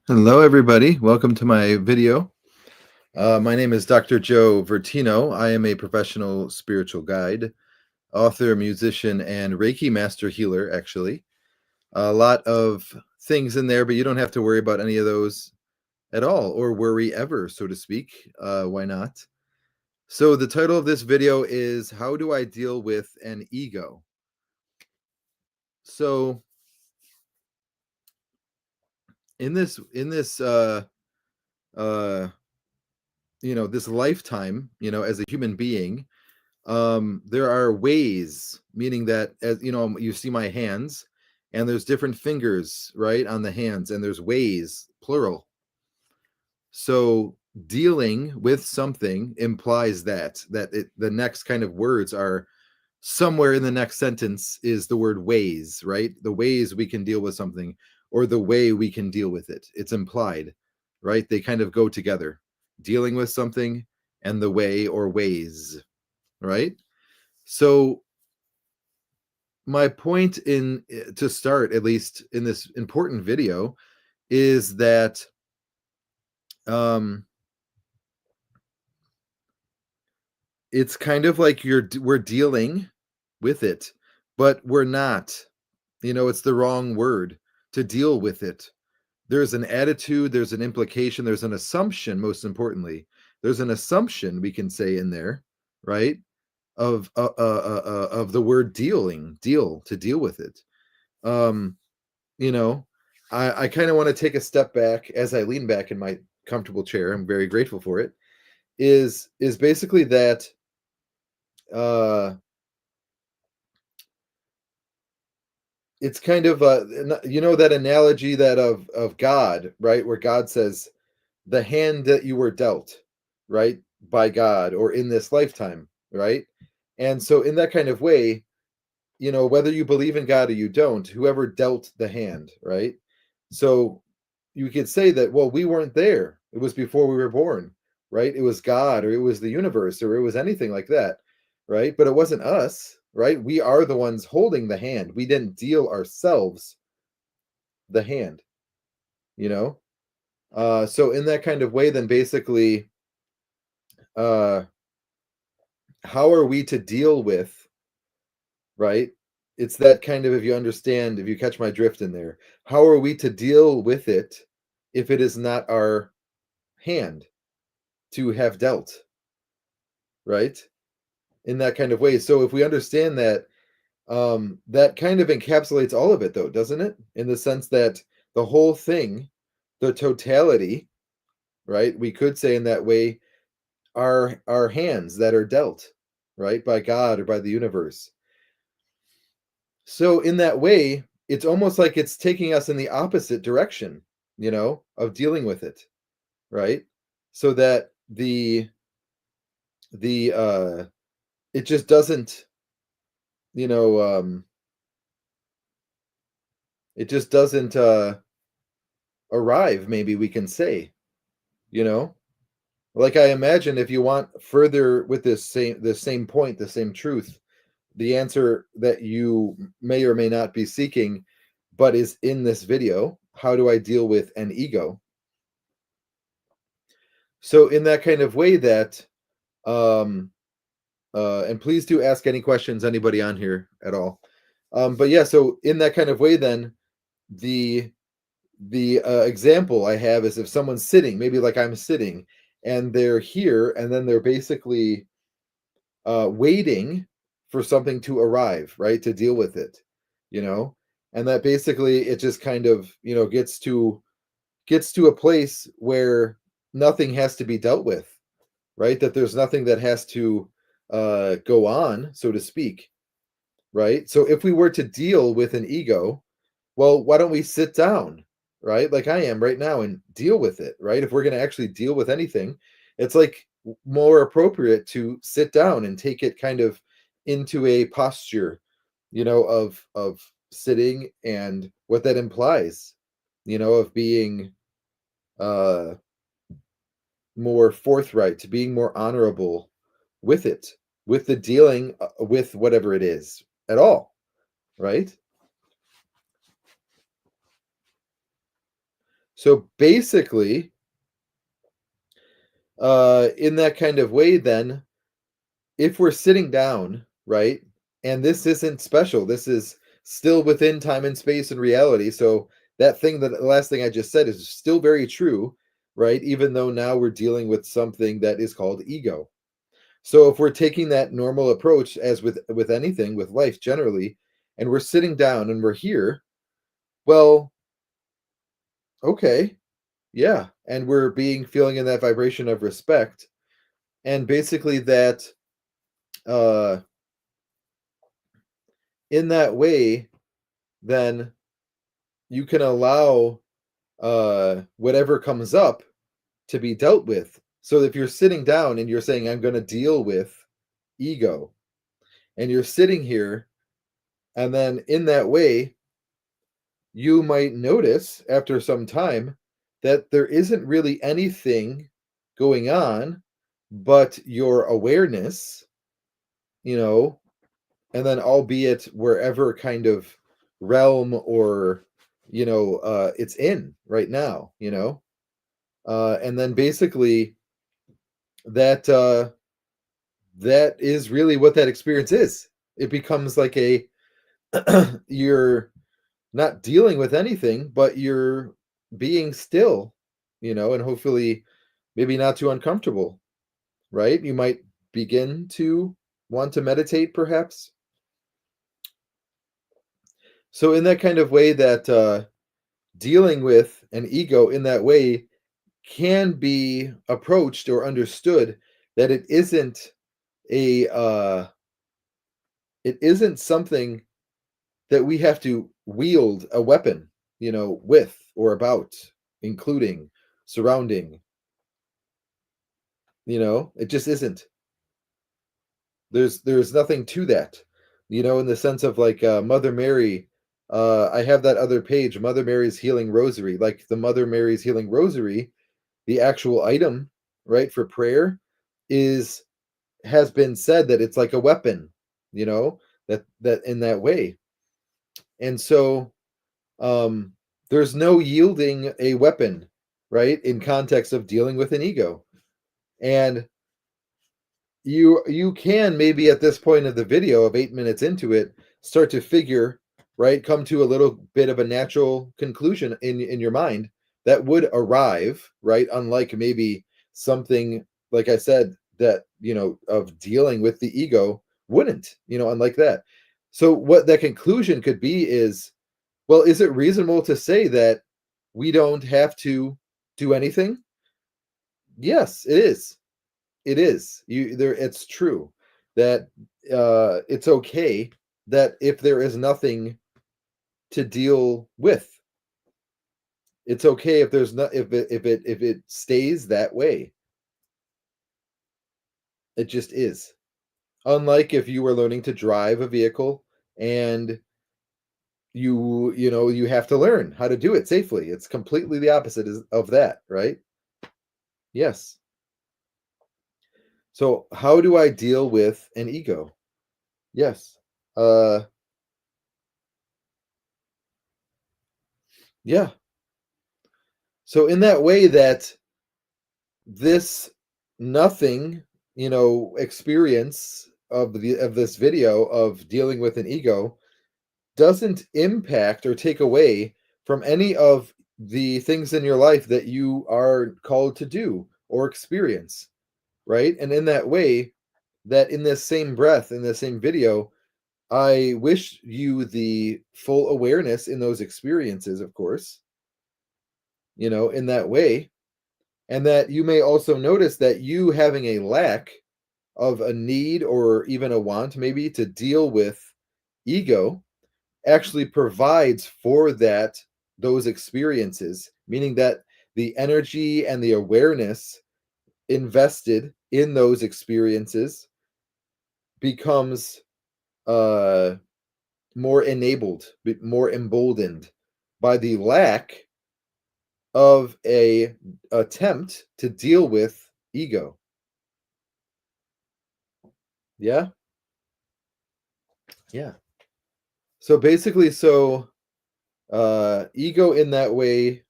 Hello, everybody. Welcome to my video. My name is Dr. Joe Vertino. I am a professional spiritual guide, author, musician, and Reiki master healer, actually. A lot of things in there, but you don't have to worry about any of those at all, or worry ever, so to speak. Why not? So, the title of this video is How Do I Deal with an Ego? So, in this uh this lifetime, as a human being, there are ways, meaning that, as you see my hands, and there's different fingers, right, on the hands, and there's ways, plural. So dealing with something implies the next kind of words are somewhere in the next sentence is the word ways, right? The ways we can deal with something, or the way we can deal with it. It's implied, right? They kind of go together. Dealing with something and the way or ways, right? So my point to start, at least in this important video, is that um it's kind of like we're dealing with it, but we're not. It's the wrong word to deal with it. There's an attitude, there's an implication, there's an assumption. Most importantly, there's an assumption, we can say, in there, right, of the word to deal with it. um you know I kind of want to take a step back as I lean back in my comfortable chair. I'm very grateful for it. Is basically that, uh it's kind of, that analogy, that of God, right, where God says, the hand that you were dealt, right, by God, or in this lifetime, right? And so in that kind of way, whether you believe in God or you don't, whoever dealt the hand, right? So you could say that, well, we weren't there. It was before we were born, right? It was God, or it was the universe, or it was anything like that, right? But it wasn't us, right? We are the ones holding the hand. We didn't deal ourselves the hand, you know? So in that kind of way, then basically, uh, how are we to deal with, right? It's that kind of, if you understand, if you catch my drift in there, how are we to deal with it if it is not our hand to have dealt, right? In that kind of way. So if we understand that, that kind of encapsulates all of it, though, doesn't it? In the sense that the whole thing, the totality, right? We could say in that way, are our hands that are dealt, right, by God or by the universe. So in that way, it's almost like it's taking us in the opposite direction, of dealing with it, right? So that the it just doesn't, you know, it just doesn't arrive, maybe we can say, you know? Like, I imagine, if you want further with this same point, the same truth, the answer that you may or may not be seeking, but is in this video, how do I deal with an ego? So in that kind of way, that, um and please do ask any questions, anybody on here at all. But yeah, so in that kind of way, then, the example I have is, if someone's sitting, maybe like I'm sitting, and they're here, and then they're basically waiting for something to arrive, right, to deal with it, you know and that basically it just kind of, gets to a place where nothing has to be dealt with, right? That there's nothing that has to go on, so to speak, right? So if we were to deal with an ego, well, why don't we sit down, right? Like I am right now, and deal with it, right? If we're going to actually deal with anything, it's like more appropriate to sit down and take it kind of into a posture, of sitting, and what that implies, of being uh more forthright, being more honorable with it, with the dealing, with whatever it is at all, right? So basically, in that kind of way, then, if we're sitting down, right, and this isn't special, this is still within time and space and reality. So that thing, that the last thing I just said, is still very true, right? Even though now we're dealing with something that is called ego. So if we're taking that normal approach, as with anything, with life generally, and we're sitting down and we're here, well, okay, yeah, and we're being feeling in that vibration of respect, and basically that, uh in that way, then you can allow whatever comes up to be dealt with. So if you're sitting down and you're saying, I'm going to deal with ego, and you're sitting here, and then in that way, you might notice after some time that there isn't really anything going on but your awareness, you know, and then albeit wherever kind of realm or, it's in right now, and then basically that that is really what that experience is. It becomes like a you're not dealing with anything, but you're being still, and hopefully maybe not too uncomfortable, right? You might begin to want to meditate, perhaps. So in that kind of way, that dealing with an ego in that way can be approached or understood, that a it isn't something that we have to wield a weapon, with or about, including, surrounding, it just isn't. There's nothing to that, in the sense of like Mother Mary. I have that other page, Mother Mary's Healing Rosary, like the Mother Mary's Healing Rosary, the actual item, right, for prayer, is has been said that it's like a weapon, that in that way. And so, um there's no yielding a weapon, right, in context of dealing with an ego. And you can maybe at this point of the video, of 8 minutes into it, start to figure, right, come to a little bit of a natural conclusion in your mind that would arrive, right, unlike maybe something, like I said, that, of dealing with the ego wouldn't, unlike that. So what that conclusion could be is, well, is it reasonable to say that we don't have to do anything? Yes, it is. It is. It's true that it's okay that if there is nothing to deal with, it's okay if there's not if it stays that way. It just is. Unlike if you were learning to drive a vehicle, and you have to learn how to do it safely. It's completely the opposite of that, right? Yes. So how do I deal with an ego? Yes. Uh yeah. So in that way, that this nothing, experience of this video of dealing with an ego doesn't impact or take away from any of the things in your life that you are called to do or experience, right? And in that way, that in this same breath, in the same video, I wish you the full awareness in those experiences, of course, in that way. And that you may also notice that you having a lack of a need or even a want, maybe, to deal with ego, actually provides for those experiences, meaning that the energy and the awareness invested in those experiences becomes uh more enabled, more emboldened by the lack of a attempt to deal with ego. Yeah. Yeah. So basically, ego in that way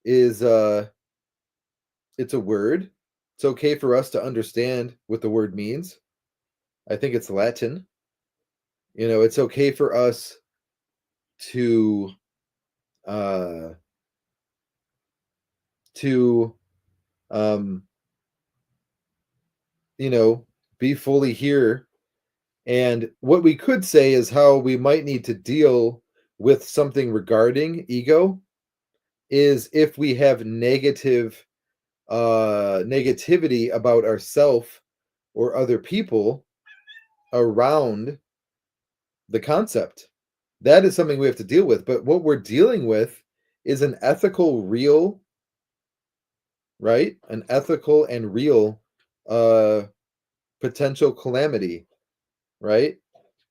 is it's a word. It's okay for us to understand what the word means. I think it's Latin. It's okay for us to uh to um you know be fully here. And what we could say is how we might need to deal with something regarding ego is if we have negativity about ourself or other people around the concept. That is something we have to deal with. But what we're dealing with is an ethical, real, right? An ethical and real uh, potential calamity, right?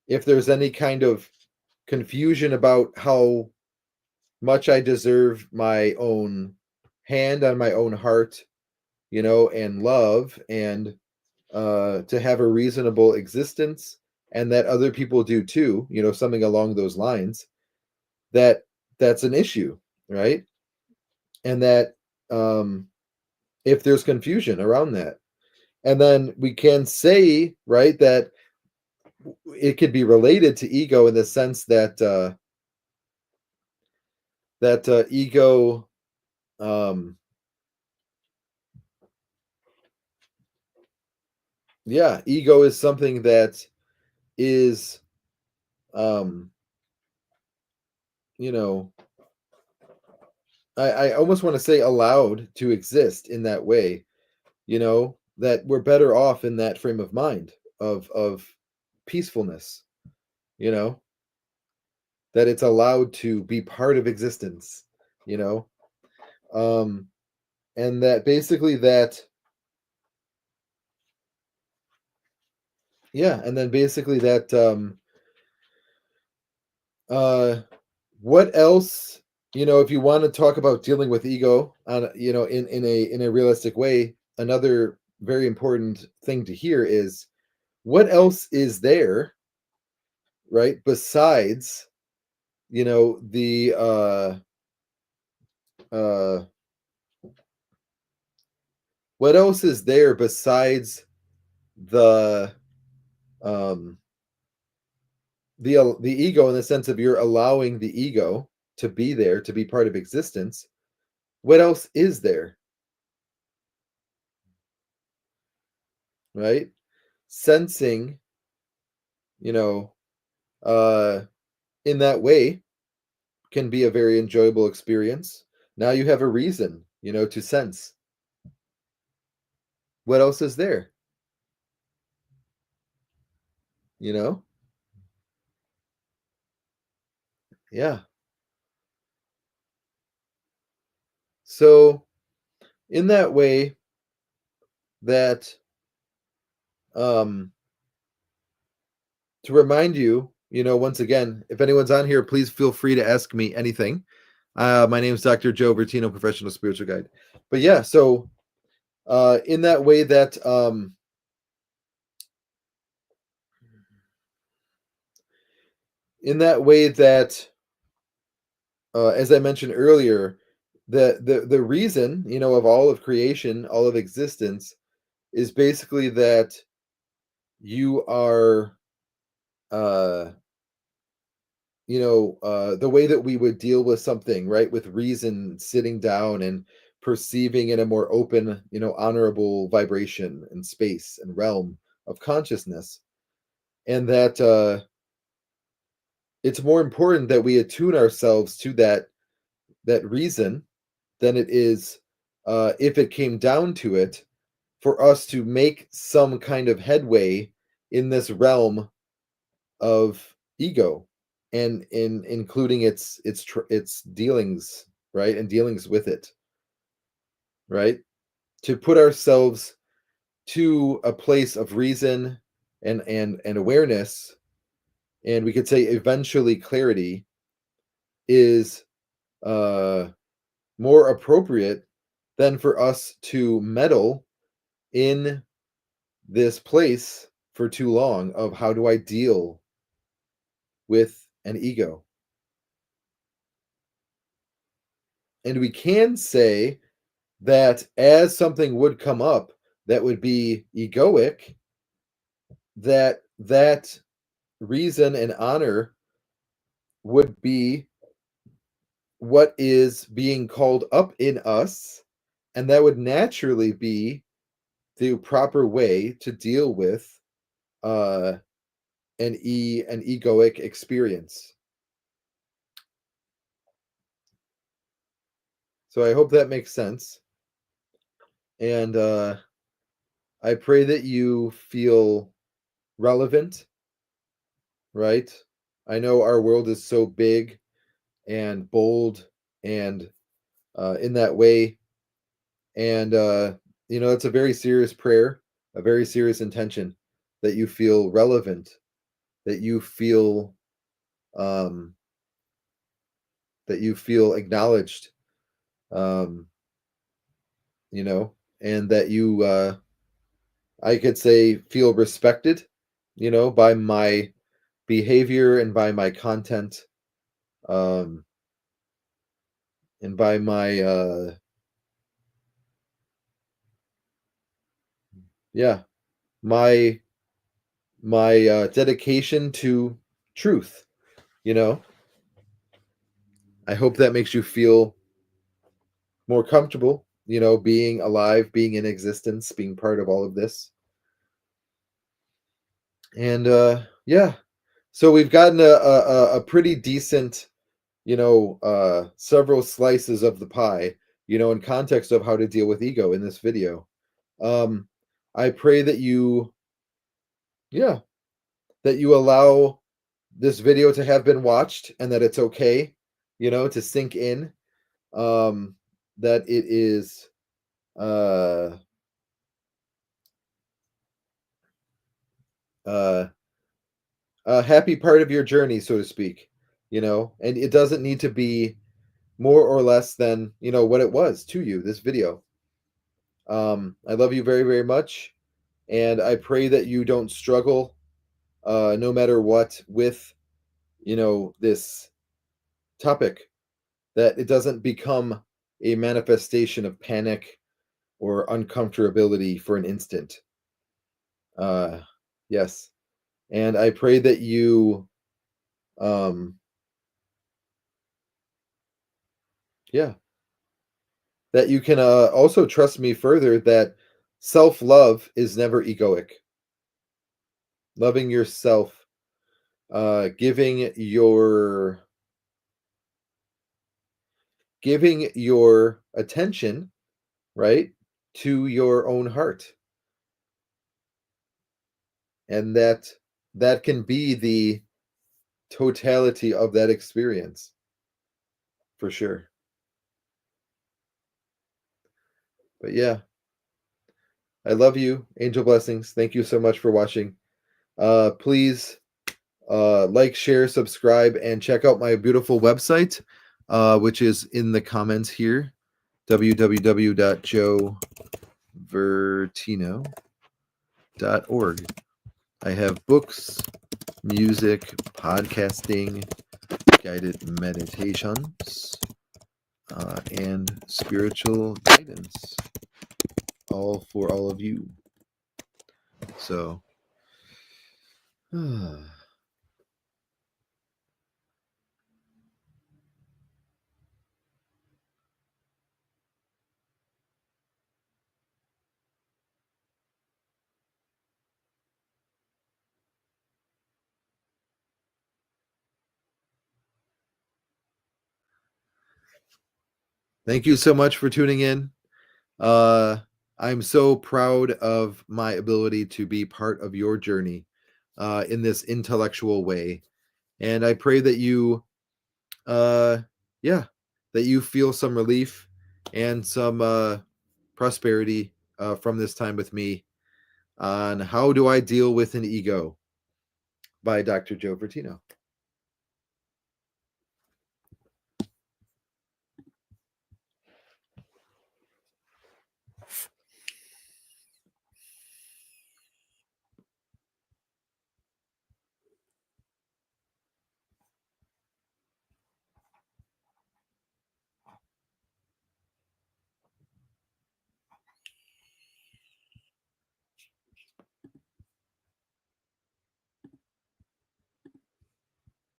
If there's any kind of confusion about how much I deserve my own hand on my own heart, and love, and to have a reasonable existence, and that other people do too, something along those lines, that that's an issue, right? And that um, if there's confusion around that, and then we can say, right, that it could be related to ego in the sense that ego, um, yeah, ego is something that is, um, you know, I almost want to say allowed to exist in that way, that we're better off in that frame of mind of peacefulness, you know, that it's allowed to be part of existence, you know, um, and that basically that, yeah, and then basically that, uh, what else, if you want to talk about dealing with ego on, in a realistic way, another very important thing to hear is what else is there, right? Besides, the uh what else is there besides the um the ego, in the sense of you're allowing the ego to be there, to be part of existence. What else is there, right? Sensing, you know, uh in that way can be a very enjoyable experience. Now you have a reason, to sense. What else is there, you know? Yeah. So in that way that, um to remind you, once again, if anyone's on here, please feel free to ask me anything. My name is Dr. Joe Bertino, professional spiritual guide. But yeah, so in that way that, in that way that, as I mentioned earlier, the reason, of all of creation, all of existence, is basically that you are, uh, the way that we would deal with something, right, with reason, sitting down and perceiving in a more open, honorable vibration and space and realm of consciousness. And that it's more important that we attune ourselves to that reason than it is, if it came down to it, for us to make some kind of headway in this realm of ego, and in including its dealings, right, and dealings with it, right, to put ourselves to a place of reason and awareness, and we could say eventually clarity, is uh more appropriate than for us to meddle in this place for too long of how do I deal with an ego. And we can say that as something would come up that would be egoic, that reason and honor would be what is being called up in us, and that would naturally be the proper way to deal with uh an egoic experience. So I hope that makes sense. And I pray that you feel relevant, right? I know our world is so big and bold and in that way. And it's a very serious prayer, a very serious intention, that you feel relevant, that um you feel acknowledged, um, you know, and that you I could say feel respected, by my behavior and by my content, um, and by my yeah, my dedication to truth. You know, I hope that makes you feel more comfortable. Being alive, being in existence, being part of all of this, and yeah. So we've gotten a pretty decent, several slices of the pie, in context of how to deal with ego in this video. Um, I pray that yeah, that you allow this video to have been watched and that it's okay, to sink in. That it is uh, uh, a happy part of your journey, so to speak, and it doesn't need to be more or less than, what it was to you, this video. I love you very, very much. And I pray that you don't struggle, no matter what, with, this topic, that it doesn't become a manifestation of panic or uncomfortability for an instant. Uh, yes. And I pray that you, um, yeah, that you can also trust me further that self love is never egoic. Loving yourself, giving your attention, right, to your own heart, and that can be the totality of that experience, for sure. But yeah, I love you. Angel blessings. Thank you so much for watching. Please like, share, subscribe, and check out my beautiful website, which is in the comments here, www.joevertino.org. I have books, music, podcasting, guided meditations, and spiritual guidance, all for all of you. So, thank you so much for tuning in. Uh, I'm so proud of my ability to be part of your journey in this intellectual way. And I pray that you, uh, yeah, that you feel some relief and some prosperity from this time with me on How Do I Deal with an Ego by Dr. Joe Vertino.